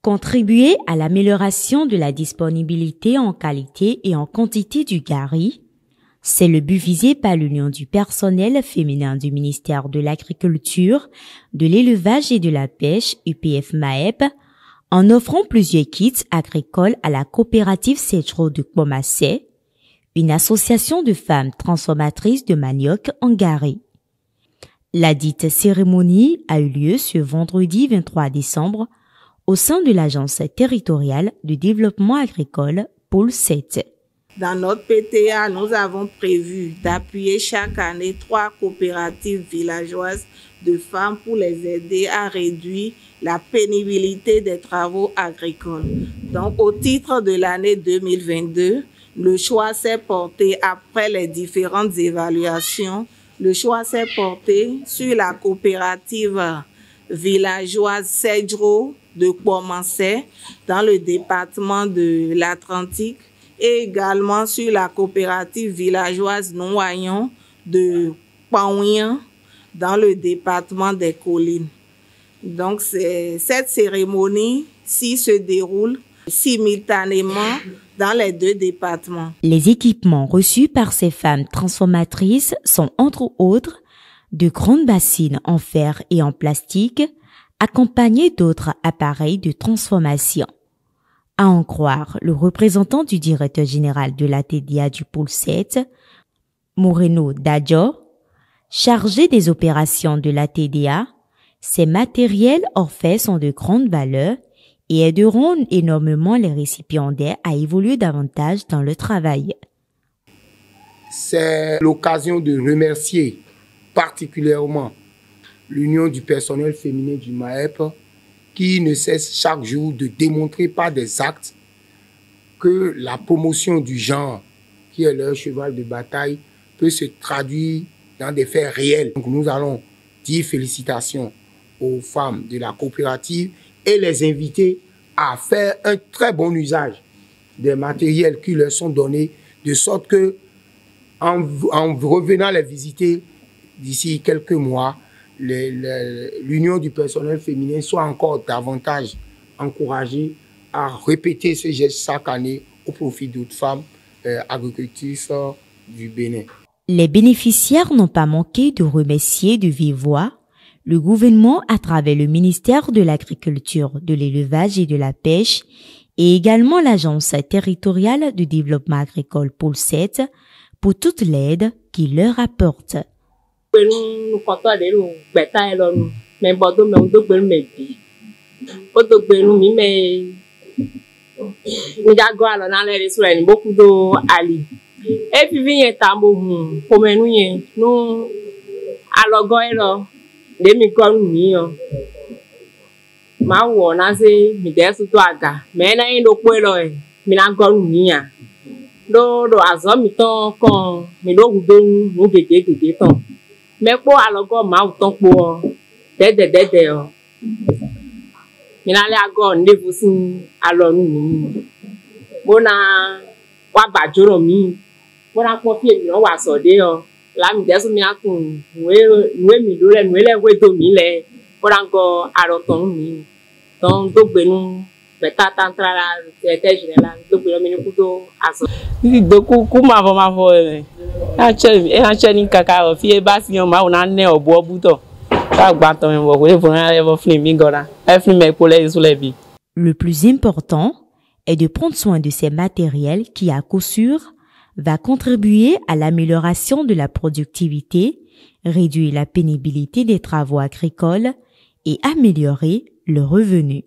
Contribuer à l'amélioration de la disponibilité en qualité et en quantité du gari, c'est le but visé par l'Union du personnel féminin du ministère de l'Agriculture, de l'Élevage et de la Pêche, UPF-MAEP, en offrant plusieurs kits agricoles à la coopérative Cedro de Kpomassé, une association de femmes transformatrices de manioc en gari. La dite cérémonie a eu lieu ce vendredi 23 décembre au sein de l'Agence territoriale de développement agricole Pôle 7. Dans notre PTA, nous avons prévu d'appuyer chaque année 3 coopératives villageoises de femmes pour les aider à réduire la pénibilité des travaux agricoles. Donc, au titre de l'année 2022, le choix s'est porté après les différentes évaluations. Le choix s'est porté sur la coopérative villageoise Cedro de Kpomassé dans le département de l'Atlantique et également sur la coopérative villageoise Noyon de Paouyan dans le département des Collines. Donc cette cérémonie-ci se déroule simultanément dans les 2 départements. Les équipements reçus par ces femmes transformatrices sont entre autres de grandes bassines en fer et en plastique, accompagnés d'autres appareils de transformation. À en croire le représentant du directeur général de la TDA du Pôle 7, Moreno Dadjo, chargé des opérations de la TDA, ces matériels hors fait sont de grande valeur et aideront énormément les récipiendaires à évoluer davantage dans le travail. C'est l'occasion de remercier particulièrement l'Union du personnel féminin du MAEP qui ne cesse chaque jour de démontrer par des actes que la promotion du genre, qui est leur cheval de bataille, peut se traduire dans des faits réels. Donc nous allons dire félicitations aux femmes de la coopérative et les inviter à faire un très bon usage des matériels qui leur sont donnés, de sorte que en revenant les visiter d'ici quelques mois, l'Union du personnel féminin soit encore davantage encouragée à répéter ce geste chaque année au profit d'autres femmes agricultrices du Bénin. Les bénéficiaires n'ont pas manqué de remercier de vive voix le gouvernement à travers le ministère de l'Agriculture, de l'Élevage et de la Pêche et également l'Agence territoriale de développement agricole Pôle 7 pour toute l'aide qu'il leur apporte. Do azomi ton kon mi do gudonu nu gege ton me po alogo ma uton po dede o mi na le ago ndevu sin alonu mi bona wa bajoro mi bona po fi mi no wa so de o la mi desu mi atun we mi do le nu le we do mi le bona go aroton mi ton do gbenu beta tantrala tete general do gbenu mi ku do aso doku kuma vo acheni kaka fi ba si yan ma una ne obo buto ta gba ton mi wo ko fun ara evo flin mi gora e flin me ko le so le bi. Le plus important est de prendre soin de ces matériels qui à coup sûr va contribuer à l'amélioration de la productivité, réduire la pénibilité des travaux agricoles et améliorer le revenu.